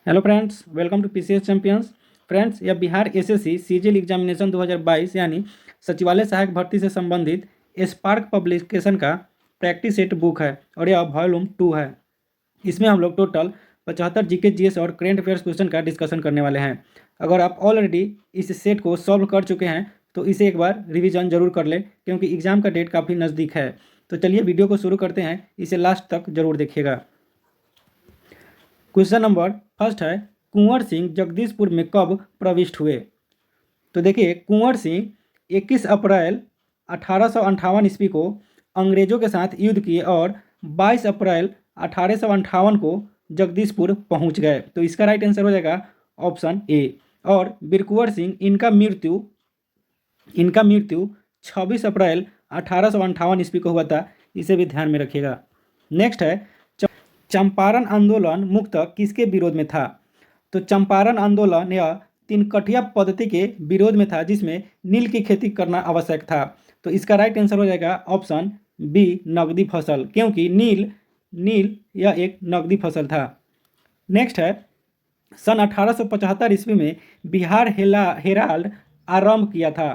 Hello friends, welcome to PCS champions. Friends, यह Bihar SSC CGL examination 2022 यानी सचिवालय सहायक भर्ती से संबंधित स्पार्क पब्लिकेशन का प्रैक्टिस सेट बुक है और यह वॉल्यूम 2 है। इसमें हम लोग टोटल 75 जीके जीएस और करेंट अफेयर्स क्वेश्चन का डिस्कशन करने वाले हैं। अगर आप ऑलरेडी इस सेट को सॉल्व कर चुके हैं तो इसे एक बार रिविजन जरूर कर लें, क्योंकि एग्जाम का डेट काफ़ी नज़दीक है। तो चलिए वीडियो को शुरू करते हैं, इसे लास्ट तक जरूर देखिएगा। क्वेश्चन नंबर फर्स्ट है, कुंवर सिंह जगदीशपुर में कब प्रविष्ट हुए? तो देखिए, कुंवर सिंह 21 अप्रैल 1858 ईस्वी को अंग्रेजों के साथ युद्ध किए और 22 अप्रैल 1858 को जगदीशपुर पहुंच गए। तो इसका राइट आंसर हो जाएगा ऑप्शन ए। और बीर कुंवर सिंह इनका मृत्यु 26 अप्रैल 1858 ईस्वी को हुआ था, इसे भी ध्यान में रखिएगा। नेक्स्ट है, चंपारण आंदोलन मुख्यतः किसके विरोध में था? तो चंपारण आंदोलन यह तिनकठिया पद्धति के विरोध में था, जिसमें नील की खेती करना आवश्यक था। तो इसका राइट आंसर हो जाएगा ऑप्शन बी, नकदी फसल, क्योंकि नील यह एक नकदी फसल था। नेक्स्ट है, सन 1875 ईस्वी में बिहार हेराल्ड आरंभ किया था।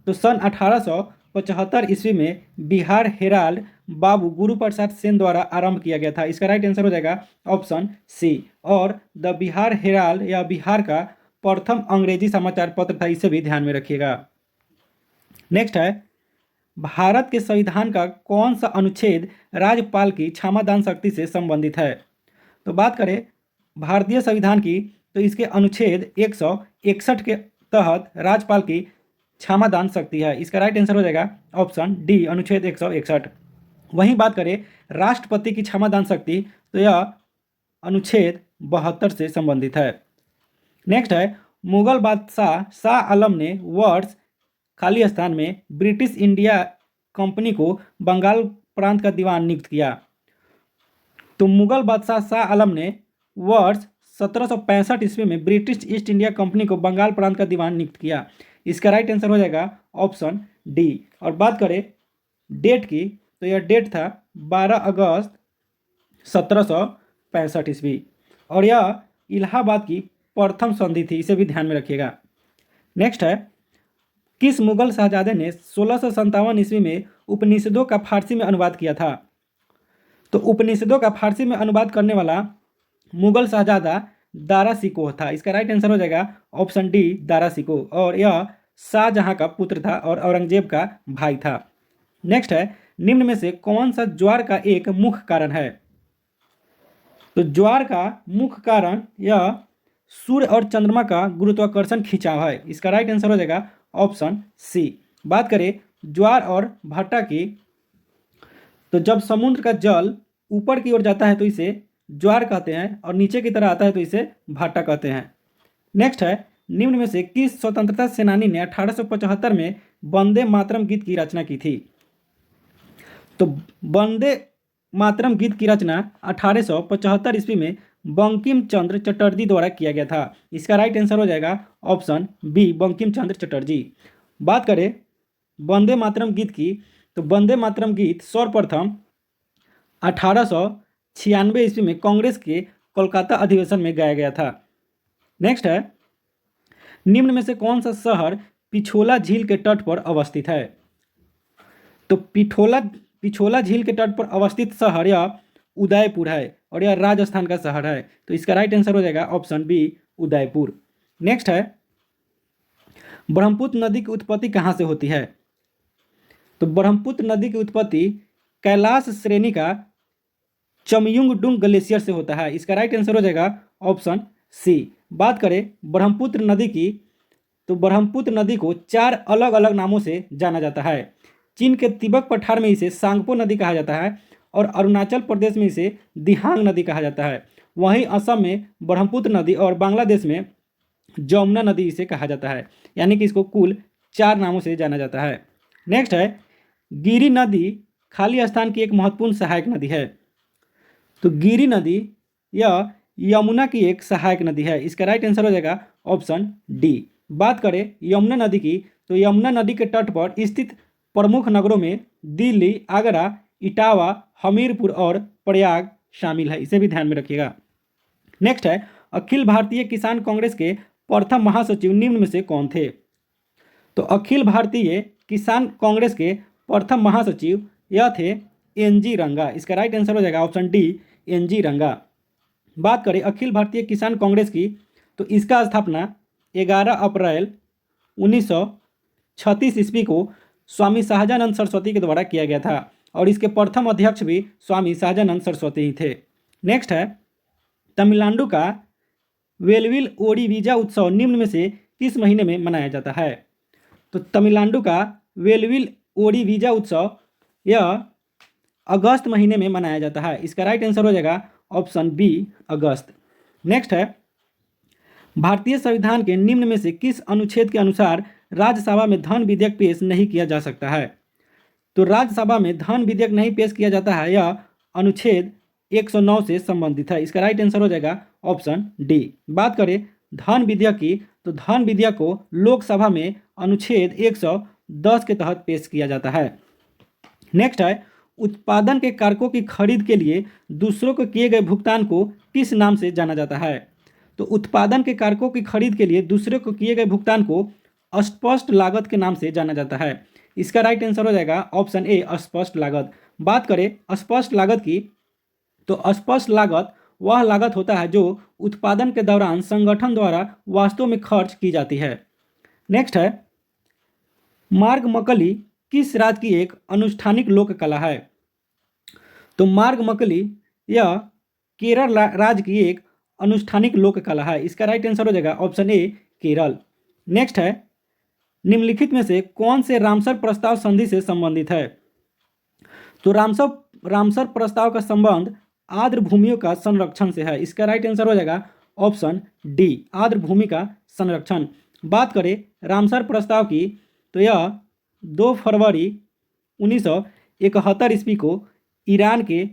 तो सन 1875 ईस्वी में बिहार हेराल्ड बाबू गुरु प्रसाद सेन द्वारा आरंभ किया गया था। इसका राइट आंसर हो जाएगा ऑप्शन सी। और द बिहार हेराल्ड या बिहार का प्रथम अंग्रेजी समाचार पत्र था, इसे भी ध्यान में रखिएगा। नेक्स्ट है, भारत के संविधान का कौन सा अनुच्छेद राज्यपाल की क्षमादान शक्ति से संबंधित है? तो बात करें भारतीय संविधान की, तो इसके अनुच्छेद 161 के तहत राज्यपाल की क्षमादान शक्ति है। इसका राइट आंसर हो जाएगा ऑप्शन डी, अनुच्छेद 161। वहीं बात करें राष्ट्रपति की क्षमादान शक्ति, तो यह अनुच्छेद 72 से संबंधित है। नेक्स्ट है, मुगल बादशाह शाह आलम ने वर्ष खाली स्थान में ब्रिटिश इंडिया कंपनी को बंगाल प्रांत का दीवान नियुक्त किया। तो मुगल बादशाह शाह आलम ने वर्ष 1765 ईस्वी में ब्रिटिश ईस्ट इंडिया कंपनी को बंगाल प्रांत का दीवान नियुक्त किया। इसका राइट आंसर हो जाएगा ऑप्शन डी। और बात करें डेट की, तो यह डेट था 12 अगस्त 1765 ईस्वी, और यह इलाहाबाद की प्रथम संधि थी, इसे भी ध्यान में रखिएगा। नेक्स्ट है, किस मुगल शहजादे ने 1657 ईस्वी में उपनिषदों का फारसी में अनुवाद किया था? तो उपनिषदों का फारसी में अनुवाद करने वाला मुगल शहजादा दारा शिकोह था। इसका राइट आंसर हो जाएगा ऑप्शन डी, दारा शिकोह, और यह शाहजहां का पुत्र था और औरंगजेब का भाई था। नेक्स्ट है, निम्न में से कौन सा ज्वार का एक मुख्य कारण है? तो ज्वार का मुख्य कारण यह सूर्य और चंद्रमा का गुरुत्वाकर्षण खिंचाव है। इसका राइट आंसर हो जाएगा ऑप्शन सी। बात करें ज्वार और भट्टा की, तो जब समुद्र का जल ऊपर की ओर जाता है तो इसे ज्वार कहते हैं, और नीचे की तरह आता है तो इसे भट्टा कहते हैं। नेक्स्ट है, निम्न में से किस स्वतंत्रता सेनानी ने 1875 में वंदे मातरम गीत की रचना की थी? तो वंदे मातरम गीत की रचना 1875 ईस्वी में बंकिम चंद्र चटर्जी द्वारा किया गया था। इसका राइट आंसर हो जाएगा ऑप्शन बी, बंकिम चंद्र चटर्जी। बात करें वंदे मातरम गीत की, तो वंदे मातरम गीत सर्वप्रथम 1896 ईस्वी में कांग्रेस के कोलकाता अधिवेशन में गाया गया था। नेक्स्ट है, निम्न में से कौन सा शहर पिछोला झील के तट पर अवस्थित है? तो पिछोला झील के तट पर अवस्थित शहर यह उदयपुर है, और यह राजस्थान का शहर है। तो इसका राइट आंसर हो जाएगा ऑप्शन बी, उदयपुर। नेक्स्ट है, ब्रह्मपुत्र नदी की उत्पत्ति कहाँ से होती है? तो ब्रह्मपुत्र नदी की उत्पत्ति कैलाश श्रेणी का चमयुंगडुंग ग्लेशियर से होता है। इसका राइट आंसर हो जाएगा ऑप्शन सी। बात करें ब्रह्मपुत्र नदी की, तो ब्रह्मपुत्र नदी को 4 अलग अलग नामों से जाना जाता है। चीन के तिब्बत पठार में इसे सांगपो नदी कहा जाता है, और अरुणाचल प्रदेश में इसे दिहांग नदी कहा जाता है। वहीं असम में ब्रह्मपुत्र नदी और बांग्लादेश में जमुना नदी इसे कहा जाता है, यानी कि इसको कुल 4 नामों से जाना जाता है। नेक्स्ट है, गिरी नदी खाली स्थान की एक महत्वपूर्ण सहायक नदी है। तो गिरी नदी यह यमुना की एक सहायक नदी है। इसका राइट आंसर हो जाएगा ऑप्शन डी। बात करें यमुना नदी की, तो यमुना नदी के तट पर स्थित प्रमुख नगरों में दिल्ली, आगरा, इटावा, हमीरपुर और प्रयाग शामिल है, इसे भी ध्यान में रखिएगा। नेक्स्ट है, अखिल भारतीय किसान कांग्रेस के प्रथम महासचिव निम्न में से कौन थे? तो अखिल भारतीय किसान कांग्रेस के प्रथम महासचिव यह थे एन.जी. रंगा। इसका राइट आंसर हो जाएगा ऑप्शन डी, एन.जी. रंगा। बात करें अखिल भारतीय किसान कांग्रेस की, तो इसका स्थापना 11 अप्रैल 1936 ईस्वी को स्वामी सहजानंद सरस्वती के द्वारा किया गया था और इसके प्रथम अध्यक्ष भी स्वामी सहजानंद सरस्वती ही थे। नेक्स्ट है, तमिलनाडु का वेलविल ओडिविजा उत्सव निम्न में से किस महीने में मनाया जाता है? तो तमिलनाडु का वेलविल ओडिविजा उत्सव यह अगस्त महीने में मनाया जाता है। इसका राइट आंसर हो जाएगा ऑप्शन बी, अगस्त। नेक्स्ट है, भारतीय संविधान के निम्न में से किस अनुच्छेद के अनुसार राज्यसभा में धन विधेयक पेश नहीं किया जा सकता है? तो राज्यसभा में धन विधेयक नहीं पेश किया जाता है, यह अनुच्छेद 109 से संबंधित है। इसका राइट आंसर हो जाएगा ऑप्शन डी। बात करें धन विधेयक की, तो धन विधेयक को लोकसभा में अनुच्छेद 110 के तहत पेश किया जाता है। नेक्स्ट है, उत्पादन के कारकों की खरीद के लिए दूसरों को किए गए भुगतान को किस नाम से जाना जाता है? तो उत्पादन के कारकों की खरीद के लिए दूसरे को किए गए भुगतान को अस्पष्ट लागत के नाम से जाना जाता है। इसका राइट आंसर हो जाएगा ऑप्शन ए, अस्पष्ट लागत। बात करें अस्पष्ट लागत की, तो अस्पष्ट लागत वह लागत होता है जो उत्पादन के दौरान संगठन द्वारा वास्तव में खर्च की जाती है। नेक्स्ट है, मार्ग मकली किस राज्य की एक अनुष्ठानिक लोक कला है? तो मार्ग मकली यह केरल राज्य की एक अनुष्ठानिक लोक कला है। इसका राइट आंसर हो जाएगा ऑप्शन ए, केरल। नेक्स्ट है, निम्नलिखित में से कौन से रामसर प्रस्ताव संधि से संबंधित है? तो रामसर प्रस्ताव का संबंध आर्द्र भूमियों का संरक्षण से है। इसका राइट आंसर हो जाएगा ऑप्शन डी, आर्द्र भूमि का संरक्षण। बात करें रामसर प्रस्ताव की, तो यह 2 फरवरी 1971 ईस्वी को ईरान के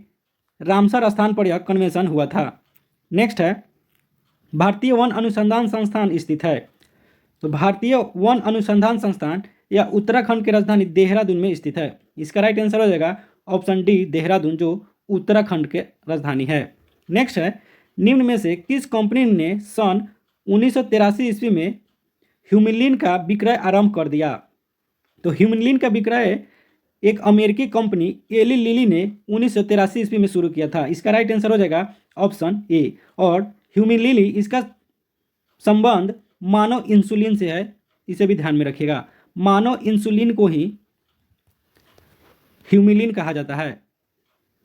रामसर स्थान पर यह कन्वेंशन हुआ था। नेक्स्ट है, भारतीय वन अनुसंधान संस्थान स्थित है। तो भारतीय वन अनुसंधान संस्थान यह उत्तराखंड की राजधानी देहरादून में स्थित है। इसका राइट आंसर हो जाएगा ऑप्शन डी, देहरादून, जो उत्तराखंड के राजधानी है। नेक्स्ट है, निम्न में से किस कंपनी ने सन 1983 ईस्वी में ह्यूमिलिन का विक्रय आरंभ कर दिया? तो ह्यूमिलिन का विक्रय एक अमेरिकी कंपनी एली लिली ने 1983 ईस्वी में शुरू किया था। इसका राइट आंसर हो जाएगा ऑप्शन ए। और ह्यूमिलिन इसका संबंध मानव इंसुलिन से है, इसे भी ध्यान में रखिएगा। मानव इंसुलिन को ही ह्यूमिलिन कहा जाता है।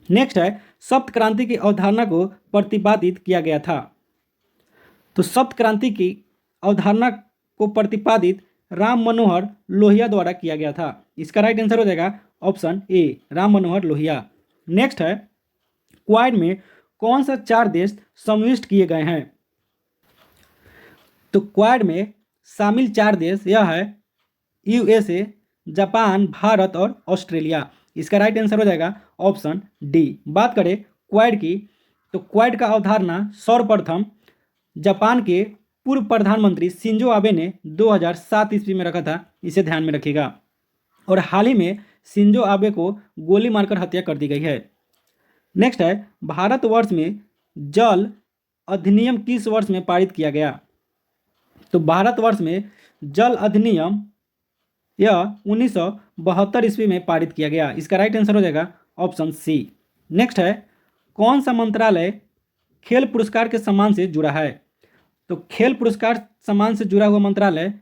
नेक्स्ट है, सप्त क्रांति की अवधारणा को प्रतिपादित किया गया था। तो सप्त क्रांति की अवधारणा को प्रतिपादित राम मनोहर लोहिया द्वारा किया गया था। इसका राइट आंसर हो जाएगा option A, Ram Manohar Lohia. Next है, क्वाड में कौन सा 4 देश समाविष्ट किए गए हैं? तो क्वाड में शामिल 4 देश यह है यूएसए, जापान, भारत और ऑस्ट्रेलिया। इसका राइट आंसर हो जाएगा ऑप्शन डी। बात करें क्वाड की, तो क्वाड का अवधारणा सर्वप्रथम जापान के पूर्व प्रधानमंत्री शिंजो आबे ने 2007 ईस्वी में रखा था, इसे ध्यान में रखिएगा। और हाल ही में शिंजो आबे को गोली मारकर हत्या कर दी गई है। नेक्स्ट है, भारतवर्ष में जल अधिनियम किस वर्ष में पारित किया गया? तो भारतवर्ष में जल अधिनियम यह 1972 ईस्वी में पारित किया गया। इसका राइट आंसर हो जाएगा ऑप्शन सी। नेक्स्ट है, कौन सा मंत्रालय खेल पुरस्कार के सम्मान से जुड़ा है? तो खेल पुरस्कार सम्मान से जुड़ा हुआ मंत्रालय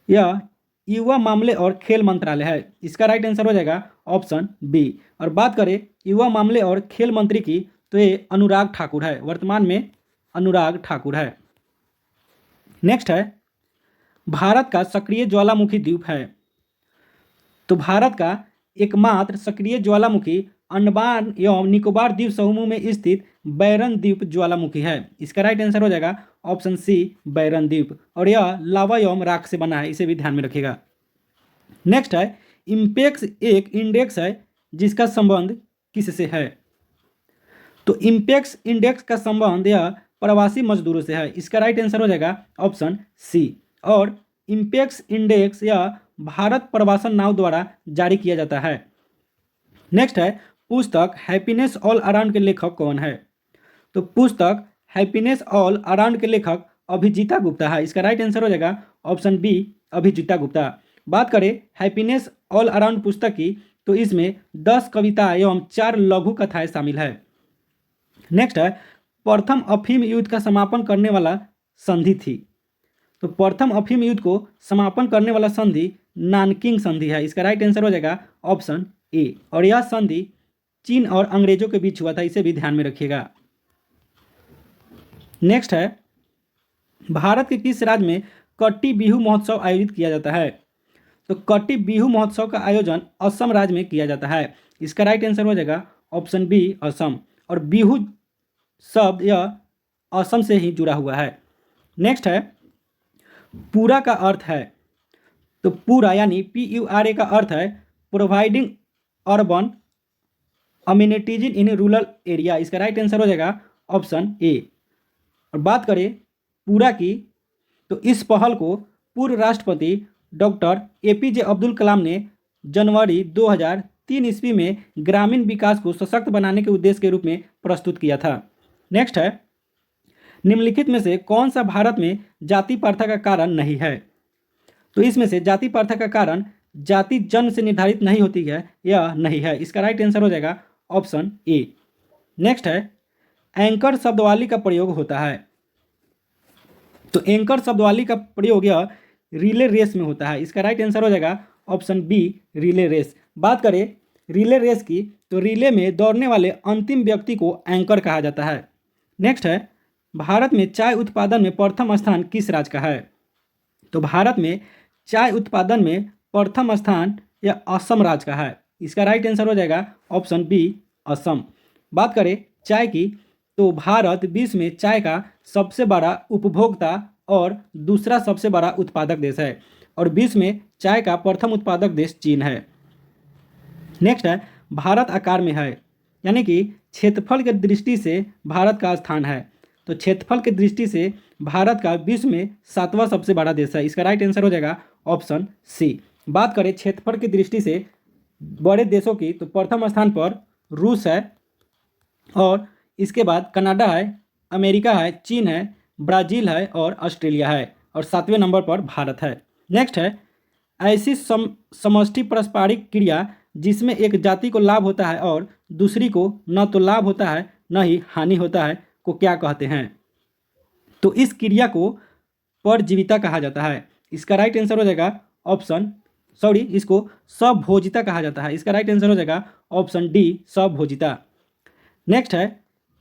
यह युवा मामले और खेल मंत्रालय है। इसका राइट आंसर हो जाएगा ऑप्शन बी। और बात करें युवा मामले और खेल मंत्री की, तो ये अनुराग ठाकुर है, वर्तमान में अनुराग ठाकुर है। नेक्स्ट है, भारत का सक्रिय ज्वालामुखी द्वीप है। तो भारत का एकमात्र सक्रिय ज्वालामुखी अंडमान एवं निकोबार द्वीप समूह में स्थित बैरन द्वीप ज्वालामुखी है। इसका राइट आंसर हो जाएगा ऑप्शन सी, बैरन द्वीप। और यह लावा एवं राख से बना है, इसे भी ध्यान में रखिएगा। नेक्स्ट है, इम्पेक्स एक इंडेक्स है जिसका संबंध किससे है? तो इम्पेक्स इंडेक्स का संबंध यह प्रवासी मजदूरों से है। इसका राइट आंसर हो जाएगा ऑप्शन सी। और इम्पेक्स इंडेक्स यह भारत प्रवासन नाव द्वारा जारी किया जाता है। नेक्स्ट है, पुस्तक हैप्पीनेस ऑल अराउंड के लेखक कौन है? तो पुस्तक हैप्पीनेस ऑल अराउंड के लेखक अभिजीता गुप्ता है। इसका राइट आंसर हो जाएगा ऑप्शन बी अभिजीता गुप्ता। बात करें हैप्पीनेस ऑल अराउंड पुस्तक की तो इसमें 10 कविता एवं 4 लघु कथाएं शामिल है। नेक्स्ट है प्रथम अफीम युद्ध का समापन करने वाला संधि थी। तो प्रथम अफीम युद्ध को समापन करने वाला संधि नानकिंग संधि है। इसका राइट आंसर हो जाएगा ऑप्शन ए। और यह संधि चीन और अंग्रेजों के बीच हुआ था, इसे भी ध्यान में रखिएगा। नेक्स्ट है भारत के किस राज्य में कट्टी बिहू महोत्सव आयोजित किया जाता है। तो कट्टी बिहू महोत्सव का आयोजन असम राज्य में किया जाता है। इसका राइट आंसर हो जाएगा ऑप्शन बी असम। और बिहू शब्द यह असम से ही जुड़ा हुआ है। नेक्स्ट है पूरा का अर्थ है। तो पूरा यानी PURA का अर्थ है providing urban amenities in rural area. इसका राइट आंसर हो जाएगा ऑप्शन ए। और बात करें पूरा की तो इस पहल को पूर्व राष्ट्रपति डॉक्टर APJ अब्दुल कलाम ने जनवरी 2003 ईस्वी में ग्रामीण विकास को सशक्त बनाने के उद्देश्य के रूप में प्रस्तुत किया था। नेक्स्ट है निम्नलिखित में से कौन सा भारत में जाति प्रथा का कारण नहीं है। तो इसमें से जाति प्रथा का कारण जाति जन्म से निर्धारित नहीं होती है या नहीं है। इसका राइट आंसर हो जाएगा ऑप्शन ए। नेक्स्ट है एंकर शब्दवाली का प्रयोग होता है। तो एंकर शब्दवाली का प्रयोग यह रिले रेस में होता है। इसका राइट आंसर हो जाएगा ऑप्शन बी रिले रेस। बात करें रिले रेस की तो रिले में दौड़ने वाले अंतिम व्यक्ति को एंकर कहा जाता है। नेक्स्ट है भारत में चाय उत्पादन में प्रथम स्थान किस राज्य का है। तो भारत में चाय उत्पादन में प्रथम स्थान यह असम राज्य का है। इसका राइट आंसर हो जाएगा ऑप्शन बी असम। बात करें चाय की तो भारत विश्व में चाय का सबसे बड़ा उपभोक्ता और दूसरा सबसे बड़ा उत्पादक देश है। और विश्व में चाय का प्रथम उत्पादक देश चीन है। नेक्स्ट है भारत आकार में है यानी कि क्षेत्रफल के दृष्टि से भारत का स्थान है। तो क्षेत्रफल की दृष्टि से भारत का विश्व में 7वां सबसे बड़ा देश है। इसका राइट आंसर हो जाएगा ऑप्शन सी। बात करें क्षेत्रफल की दृष्टि से बड़े देशों की तो प्रथम स्थान पर रूस है और इसके बाद कनाडा है, अमेरिका है, चीन है, ब्राज़ील है और ऑस्ट्रेलिया है और 7वें नंबर पर भारत है। नेक्स्ट है ऐसी समष्टि पारस्परिक क्रिया जिसमें एक जाति को लाभ होता है और दूसरी को न तो लाभ होता है न ही हानि होता है को क्या कहते हैं। तो इस क्रिया को परजीविता कहा जाता है। इसका राइट आंसर हो जाएगा इसको स्वभोजिता कहा जाता है। इसका राइट आंसर हो जाएगा ऑप्शन डी स्वभोजिता। नेक्स्ट है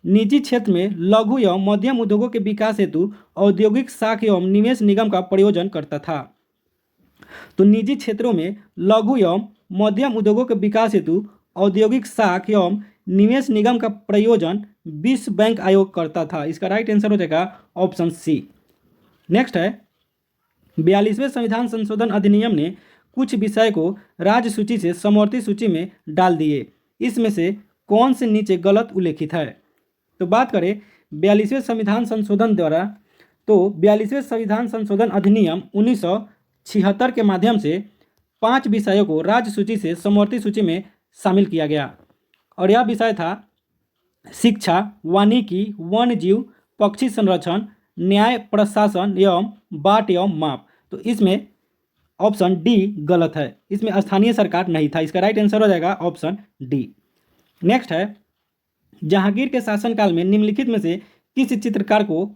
निजी क्षेत्र में लघु एवं मध्यम उद्योगों के विकास हेतु औद्योगिक साख एवं निवेश निगम का प्रयोजन करता था। तो निजी क्षेत्रों में लघु एवं मध्यम उद्योगों के विकास हेतु औद्योगिक साख एवं निवेश निगम का प्रयोजन विश्व बैंक आयोग करता था। इसका राइट आंसर हो जाएगा ऑप्शन सी। नेक्स्ट है 42वें संविधान संशोधन अधिनियम ने कुछ विषय को राज्य सूची से समवर्ती सूची में डाल दिए। इसमें से कौन से नीचे गलत उल्लेखित है। तो बात करें 42वें संविधान संशोधन द्वारा तो 42वें संविधान संशोधन अधिनियम 1976 के माध्यम से 5 विषयों को राज्य सूची से समवर्ती सूची में शामिल किया गया और यह विषय था शिक्षा, वानिकी, वन जीव, पक्षी संरक्षण, न्याय प्रशासन एवं बाट एवं माप। तो इसमें ऑप्शन डी गलत है, इसमें स्थानीय सरकार नहीं था। इसका राइट आंसर हो जाएगा ऑप्शन डी। नेक्स्ट है जहांगीर के शासनकाल में निम्नलिखित में से किस चित्रकार को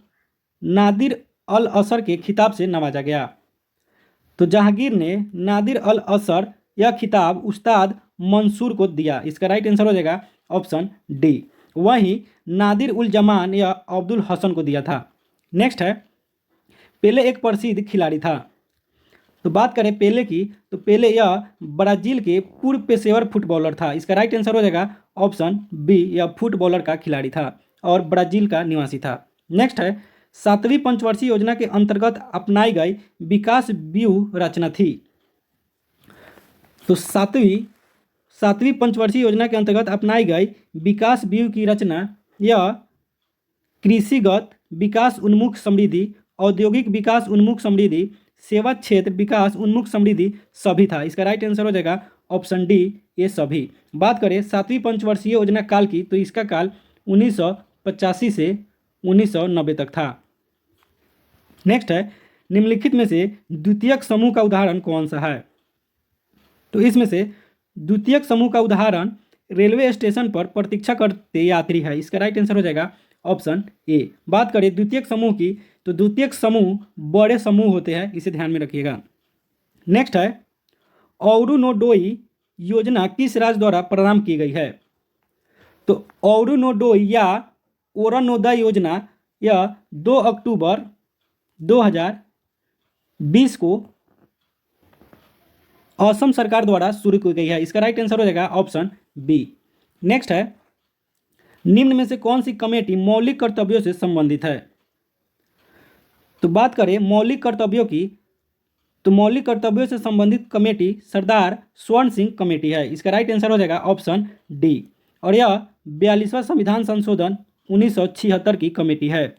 नादिर अल असर के खिताब से नवाजा गया। तो जहांगीर ने नादिर अल असर यह खिताब उस्ताद मंसूर को दिया। इसका राइट आंसर हो जाएगा ऑप्शन डी। वहीं नादिर उल जमान या अब्दुल हसन को दिया था। नेक्स्ट है पेले एक प्रसिद्ध खिलाड़ी था। तो बात करें पेले की तो पेले यह ब्राज़ील के पूर्व पेशेवर फुटबॉलर था। इसका राइट आंसर हो जाएगा ऑप्शन बी, यह फुटबॉलर का खिलाड़ी था और ब्राज़ील का निवासी था। नेक्स्ट है 7वीं पंचवर्षीय योजना के अंतर्गत अपनाई गई विकास व्यूह रचना थी। तो सातवीं पंचवर्षीय योजना के अंतर्गत अपनाई गई विकास व्यूह की रचना यह कृषिगत विकास उन्मुख समृद्धि, औद्योगिक विकास उन्मुख समृद्धि, सेवा क्षेत्र विकास उन्मुख समृद्धि सभी था। इसका राइट आंसर हो जाएगा ऑप्शन डी ये सभी। बात करें 7वीं पंचवर्षीय योजना काल की तो इसका काल 1985 से 1990 तक था। नेक्स्ट है, निम्नलिखित में से द्वितीयक समूह का उदाहरण कौन सा है? तो इसमें से द्वितीयक समूह का उदाहरण रेलवे स्टेशन पर प्रतीक्षा करते यात्री है। इसका राइट आंसर हो जाएगा ऑप्शन ए। बात करें द्वितीयक समूह की, तो द्वितीयक समूह बड़े समूह होते हैं, इसे ध्यान में रखिएगा। नेक्स्ट है, अरुणोदय योजना किस राज्य द्वारा प्रारंभ की गई है? तो अरुणोदय या अरुणोदय योजना यह 2 अक्टूबर 2020 को असम सरकार द्वारा शुरू की गई है। इसका राइट आंसर हो जाएगा ऑप्शन बी। नेक्स्ट है, निम्न में से कौन सी कमेटी मौलिक कर्तव्यों से संबंधित है? तो बात करें मौलिक कर्तव्यों की, तो मौलिक कर्तव्यों से संबंधित कमेटी सरदार स्वर्ण सिंह कमेटी है। इसका राइट आंसर हो जाएगा ऑप्शन डी। और यह 42वां संविधान संशोधन 1976 की कमेटी है।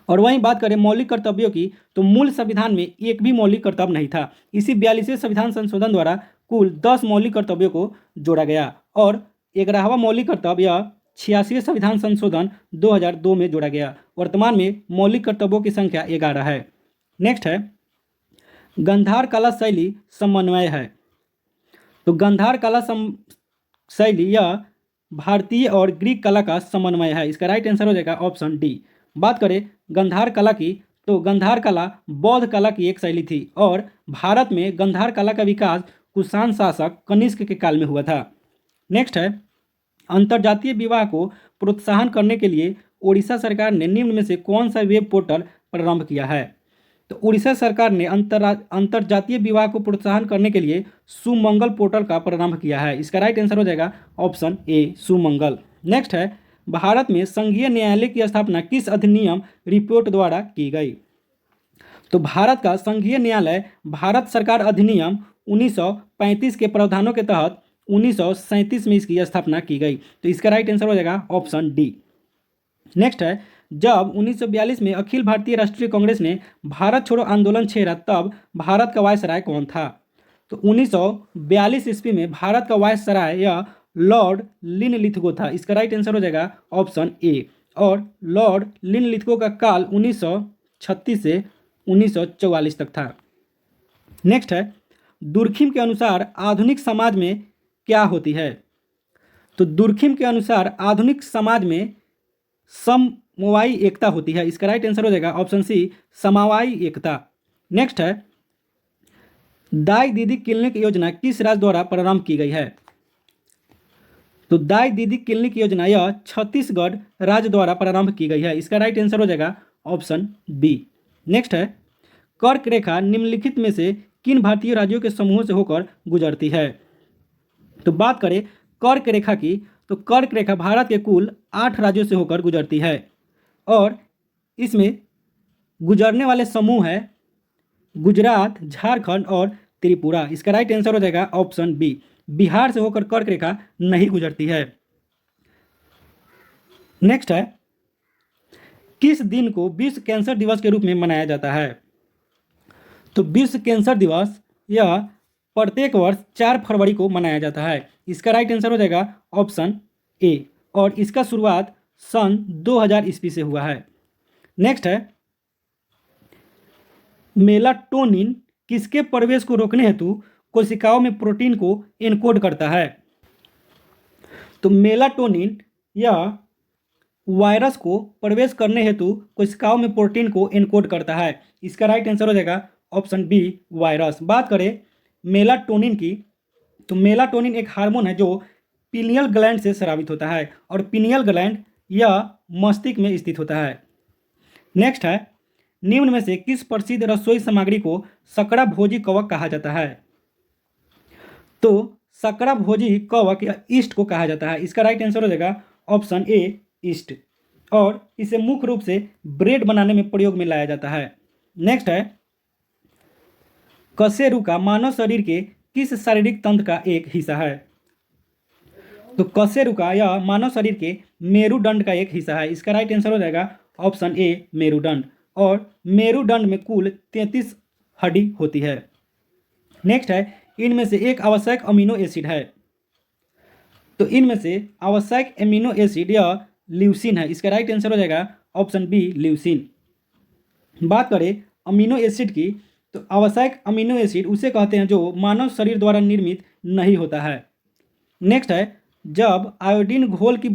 और वहीं बात करें मौलिक कर्तव्यों की, तो मूल संविधान में एक भी मौलिक कर्तव्य नहीं था। इसी 42वें संविधान संशोधन द्वारा कुल 10 मौलिक कर्तव्यों को जोड़ा गया और 11वां मौलिक कर्तव्य 86वें संविधान संशोधन 2002 में जोड़ा गया। वर्तमान में मौलिक कर्तव्यों की संख्या 11 है। नेक्स्ट है, गांधार कला शैली समन्वय है। तो गांधार कला शैली यह भारतीय और ग्रीक कला का समन्वय है। इसका राइट आंसर हो जाएगा ऑप्शन डी। बात करें गांधार कला की, तो गांधार कला बौद्ध कला की एक शैली थी और भारत में गांधार कला का विकास कुषाण शासक कनिष्क के काल में हुआ था। नेक्स्ट है, अंतर्जातीय विवाह को प्रोत्साहन करने के लिए उड़ीसा सरकार ने निम्न में से कौन सा वेब पोर्टल प्रारंभ किया है? तो उड़ीसा सरकार ने अंतर्जातीय विवाह को प्रोत्साहन करने के लिए सुमंगल पोर्टल का प्रारंभ किया है। इसका राइट आंसर हो जाएगा ऑप्शन ए, सुमंगल। नेक्स्ट है, भारत में संघीय न्यायालय की स्थापना किस अधिनियम रिपोर्ट द्वारा की गई? तो भारत का संघीय न्यायालय भारत सरकार अधिनियम 1935 के प्रावधानों के तहत 1937 में इसकी स्थापना की गई। तो इसका राइट आंसर हो जाएगा ऑप्शन डी। नेक्स्ट है, जब 1942 में अखिल भारतीय राष्ट्रीय कांग्रेस ने भारत छोड़ो आंदोलन छेड़ा तब भारत का वायसराय कौन था? तो 1942 ईस्वी में भारत का वायसराय या लॉर्ड लिनलिथगो था। इसका राइट आंसर हो जाएगा ऑप्शन ए। और लॉर्ड लिनलिथगो का काल 1936 से 1944 तक था। नेक्स्ट है, दुर्खिम के अनुसार आधुनिक समाज में क्या होती है? तो दुर्खिम के अनुसार आधुनिक समाज में समवायी एकता होती है। इसका राइट आंसर हो जाएगा ऑप्शन सी, समवायी एकता। नेक्स्ट है, दाई दीदी क्लिनिक योजना किस राज्य द्वारा प्रारंभ की गई है? तो दाई दीदी क्लिनिक योजना यह छत्तीसगढ़ राज्य द्वारा प्रारंभ की गई है। इसका राइट आंसर हो जाएगा ऑप्शन बी। नेक्स्ट है, कर्क रेखा निम्नलिखित में से किन भारतीय राज्यों के समूहों से होकर गुजरती है? तो बात करें कर्क रेखा की, तो कर्क रेखा भारत के कुल 8 राज्यों से होकर गुजरती है और इसमें गुजरने वाले समूह है गुजरात, झारखंड और त्रिपुरा। इसका राइट आंसर हो जाएगा ऑप्शन बी। बिहार से होकर कर्क रेखा नहीं गुजरती है। नेक्स्ट है, किस दिन को विश्व कैंसर दिवस के रूप में मनाया जाता है? तो विश्व कैंसर दिवस यह प्रत्येक वर्ष 4 फरवरी को मनाया जाता है। इसका राइट आंसर हो जाएगा ऑप्शन ए और इसका शुरुआत सन 2000 ईस्वी से हुआ है। नेक्स्ट है, मेलाटोनिन किसके प्रवेश को रोकने हेतु कोशिकाओं में प्रोटीन को एनकोड करता है? तो मेलाटोनिन यह वायरस को प्रवेश करने हेतु कोशिकाओं में प्रोटीन को एनकोड करता है। इसका राइट आंसर हो जाएगा ऑप्शन बी, वायरस। बात करें मेलाटोनिन की, तो मेलाटोनिन एक हार्मोन है जो पीनियल ग्लैंड से स्रावित होता है और पीनियल ग्लैंड यह मस्तिष्क में स्थित होता है। नेक्स्ट है, निम्न में से किस प्रसिद्ध रसोई सामग्री को सकड़ा भोजी कवक कहा जाता है? तो सकड़ा भोजी कवक या ईस्ट को कहा जाता है। इसका राइट आंसर हो जाएगा ऑप्शन ए, ईस्ट। और इसे मुख्य रूप से ब्रेड बनाने में प्रयोग में लाया जाता है। नेक्स्ट है, कशेरुका मानव शरीर के किस शारीरिक तंत्र का एक हिस्सा है? तो कशेरुका यह मानव शरीर के मेरुदंड का एक हिस्सा है। इसका राइट आंसर हो जाएगा ऑप्शन ए, मेरुदंड। और मेरुदंड में कुल 33 हड्डी होती है। नेक्स्ट है, इनमें से एक आवश्यक अमीनो एसिड है। तो इनमें से आवश्यक अमीनो एसिड यह ल्यूसीन है। इसका राइट आंसर हो जाएगा ऑप्शन बी ल्यूसीन। बात करें अमीनो एसिड की, तो आवश्यक अमीनो एसिड उसे कहते हैं जो मानव शरीर द्वारा निर्मित नहीं होता है। नेक्स्ट है, जब आयोडीन घोल की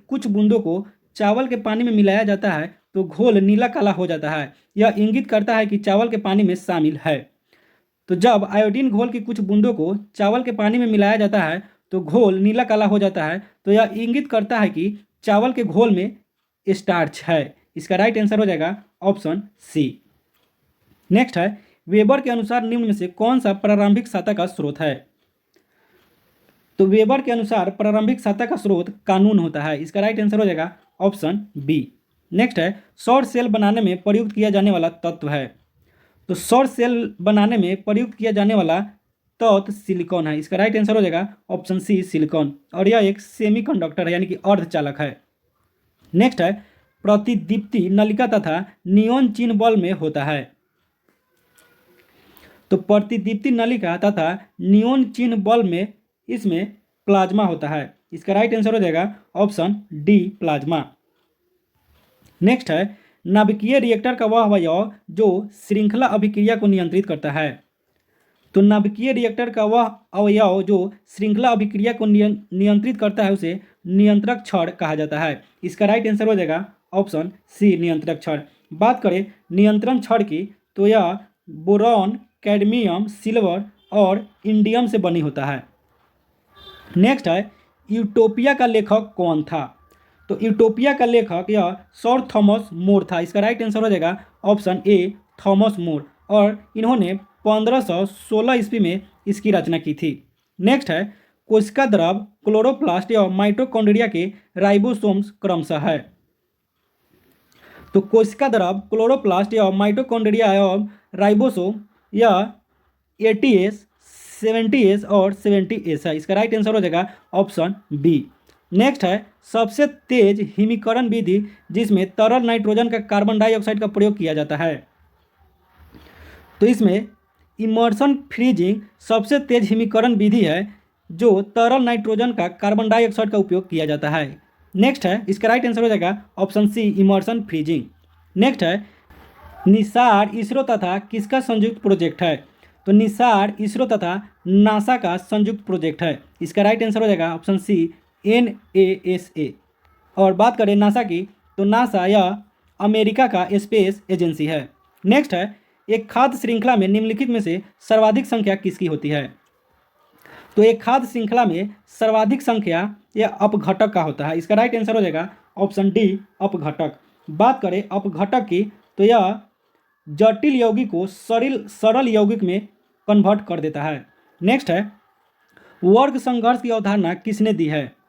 कुछ बूंदों को चावल के पानी में मिलाया जाता है तो घोल नीला काला हो जाता है। यह इंगित करता है कि चावल के पानी में शामिल है। तो जब आयोडीन घोल की कुछ बूंदों को चावल के पानी में मिलाया जाता है तो घोल नीला काला हो जाता है, तो यह इंगित करता है कि चावल के घोल में स्टार्च है। इसका राइट आंसर हो जाएगा ऑप्शन सी। नेक्स्ट है, वेबर के अनुसार निम्न में से कौन सा प्रारंभिक सतह का स्रोत है? तो वेबर के अनुसार प्रारंभिक सतह का स्रोत कानून होता है। इसका राइट आंसर हो जाएगा ऑप्शन बी। नेक्स्ट है, सौर सेल बनाने में प्रयुक्त किया जाने वाला तत्व है। तो सौर सेल बनाने में प्रयुक्त किया जाने वाला तत्व सिलिकॉन है। इसका राइट आंसर हो जाएगा ऑप्शन सी सिलिकॉन, और यह एक सेमीकंडक्टर है यानी कि अर्धचालक है। नेक्स्ट है, प्रतिदीप्ति नलिका तथा नियॉन चिन्ह बल्ब में होता है। तो प्रतिदीप्ति नलिका तथा नियॉन चिन्ह बल्ब में इसमें प्लाज्मा होता है। इसका राइट आंसर हो जाएगा ऑप्शन डी प्लाज्मा। नेक्स्ट है, नाभिकीय रिएक्टर का वह अवयव जो श्रृंखला अभिक्रिया को नियंत्रित करता है। तो नाभिकीय रिएक्टर का वह अवयव जो श्रृंखला अभिक्रिया को नियंत्रित करता है उसे नियंत्रक छड़ कहा जाता है। इसका राइट आंसर हो जाएगा ऑप्शन सी नियंत्रक छड़। बात करें नियंत्रण छड़ की, तो यह बोरॉन, कैडमियम, सिल्वर और इंडियम से बनी होता है। नेक्स्ट है, यूटोपिया का लेखक कौन था? तो यूटोपिया का लेखक यह सर थॉमस मोर था। इसका राइट आंसर हो जाएगा ऑप्शन ए थॉमस मोर, और इन्होंने 1516 ईस्वी में इसकी रचना की थी। नेक्स्ट है, कोशिका द्रव, क्लोरोप्लास्ट या माइटोकॉन्ड्रिया के राइबोसोम्स क्रमशः है। तो कोशिका द्रव, क्लोरोप्लास्ट या माइटोकॉन्ड्रिया एवं राइबोसोम या 80S, 70S और 70S है। इसका राइट आंसर हो जाएगा ऑप्शन बी। नेक्स्ट है, सबसे तेज हिमीकरण विधि जिसमें तरल नाइट्रोजन का कार्बन डाइऑक्साइड का प्रयोग किया जाता है। तो इसमें इमर्सन फ्रीजिंग सबसे तेज हिमीकरण विधि है जो तरल नाइट्रोजन का कार्बन डाइऑक्साइड का उपयोग किया जाता है। नेक्स्ट है, इसका राइट आंसर हो जाएगा option C immersion freezing. Next है, निसार, इसरो तथा किसका संयुक्त प्रोजेक्ट है? तो निसार, इसरो तथा नासा का संयुक्त प्रोजेक्ट है। इसका राइट आंसर हो जाएगा ऑप्शन सी NASA। और बात करें नासा की, तो नासा यह अमेरिका का स्पेस एजेंसी है। नेक्स्ट है, एक खाद्य श्रृंखला में निम्नलिखित में से सर्वाधिक संख्या किसकी होती है? तो एक खाद्य श्रृंखला में सर्वाधिक संख्या यह अपघटक का होता है। इसका राइट आंसर हो जाएगा ऑप्शन डी अपघटक। बात करें अपघटक की, तो यह जटिल यौगिक को सरल यौगिक में कन्वर्ट कर देता है। नेक्स्ट है, वर्ग संघर्ष की अवधारणा किसने दी है?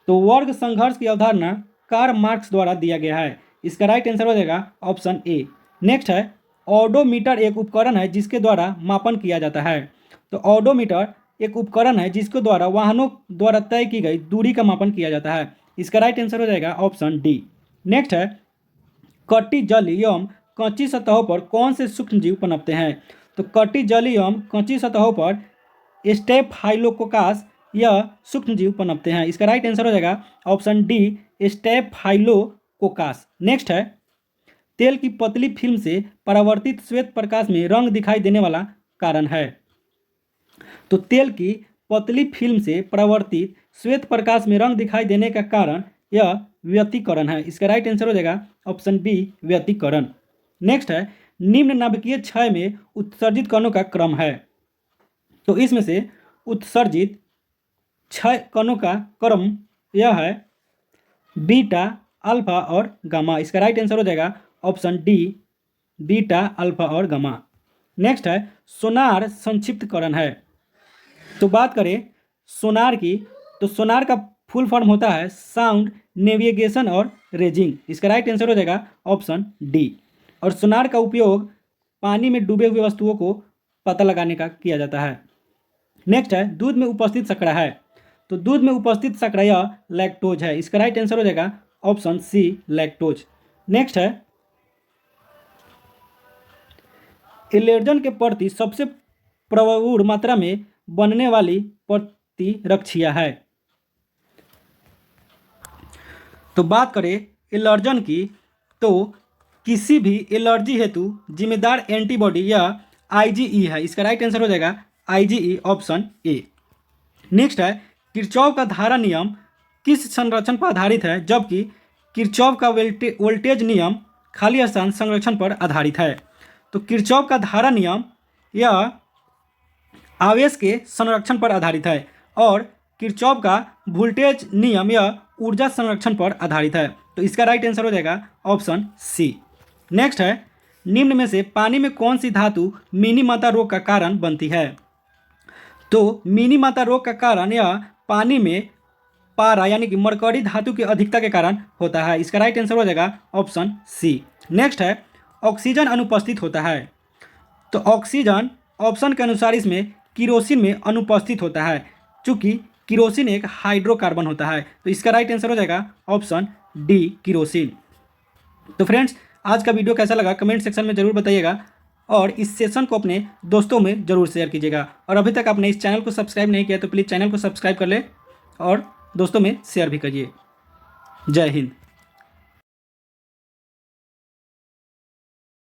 तो वर्ग संघर्ष की अवधारणा कार्ल मार्क्स द्वारा दिया गया है। इसका राइट आंसर हो जाएगा ऑप्शन ए। नेक्स्ट है, ऑडोमीटर एक उपकरण है जिसके द्वारा मापन किया जाता है। तो ऑडोमीटर एक उपकरण है जिसके द्वारा वाहनों द्वारा तय की गई दूरी का मापन किया जाता है। इसका राइट आंसर हो जाएगा ऑप्शन डी। नेक्स्ट है, कटी जल एवं कच्ची सतहों पर कौन से सूक्ष्म जीव पनपते हैं? तो कटी जल एवं कच्ची सतहों पर स्टेफाइलोकोकस यह सूक्ष्म जीव पनपते हैं। इसका राइट आंसर हो जाएगा ऑप्शन डी स्टेफाइलोकोकस। नेक्स्ट है, तेल की पतली फिल्म से परावर्तित श्वेत प्रकाश में रंग दिखाई देने वाला कारण है। तो तेल की पतली फिल्म से परावर्तित श्वेत प्रकाश में रंग दिखाई देने का कारण यह व्यतिकरण है। इसका राइट आंसर हो जाएगा ऑप्शन बी व्यतिकरण। नेक्स्ट है, निम्न नाभिकीय क्षय में उत्सर्जित कणों का क्रम है। तो इसमें से उत्सर्जित 6 कणों का क्रम यह है बीटा, अल्फा और गामा। इसका राइट आंसर हो जाएगा ऑप्शन डी बीटा, अल्फा और गामा। नेक्स्ट है, सोनार संक्षिप्तकरण है। तो बात करें सोनार की, तो सोनार का फुल फॉर्म होता है साउंड, नेविगेशन और रेजिंग। इसका राइट आंसर हो जाएगा ऑप्शन डी। और सोनार का उपयोग पानी में डूबे हुए वस्तुओं को पता लगाने का किया जाता है। नेक्स्ट है, दूध में उपस्थित शर्करा है। तो दूध में उपस्थित शर्करा यह लैक्टोज है। इसका राइट आंसर हो जाएगा ऑप्शन सी लैक्टोज। नेक्स्ट है, एलर्जन के प्रति सबसे प्रबल मात्रा में बनने वाली प्रतिरक्षिया है। तो बात करें एलर्जन की, तो किसी भी एलर्जी हेतु जिम्मेदार एंटीबॉडी या आईजीई है। इसका राइट आंसर हो जाएगा आईजीई, ऑप्शन ए। नेक्स्ट है किरचॉफ का धारा नियम किस संरक्षण पर आधारित है, जबकि किरचॉफ का वोल्टेज नियम खाली स्थान संरक्षण पर आधारित है। तो किरचॉफ का धारा नियम यह आवेश के संरक्षण पर आधारित है और किरचॉफ का वोल्टेज नियम यह ऊर्जा संरक्षण पर आधारित है। तो इसका राइट आंसर हो जाएगा ऑप्शन सी। नेक्स्ट है निम्न में से पानी में कौन सी धातु मिनी माता रोग का कारण बनती है। तो मिनी माता रोग का कारण यह पानी में पारा यानी कि मरकरी धातु की अधिकता के कारण होता है। इसका राइट आंसर हो जाएगा ऑप्शन सी। नेक्स्ट है ऑक्सीजन अनुपस्थित होता है। तो ऑक्सीजन ऑप्शन के अनुसार इसमें किरोसिन में अनुपस्थित होता है, चूँकि किरोसिन एक हाइड्रोकार्बन होता है। तो इसका राइट आंसर हो जाएगा ऑप्शन डी, किरोसिन। तो फ्रेंड्स आज का वीडियो कैसा लगा कमेंट सेक्शन में ज़रूर बताइएगा और इस सेशन को अपने दोस्तों में ज़रूर शेयर कीजिएगा। और अभी तक आपने इस चैनल को सब्सक्राइब नहीं किया तो प्लीज़ चैनल को सब्सक्राइब कर ले और दोस्तों में शेयर भी करिए। जय हिंद।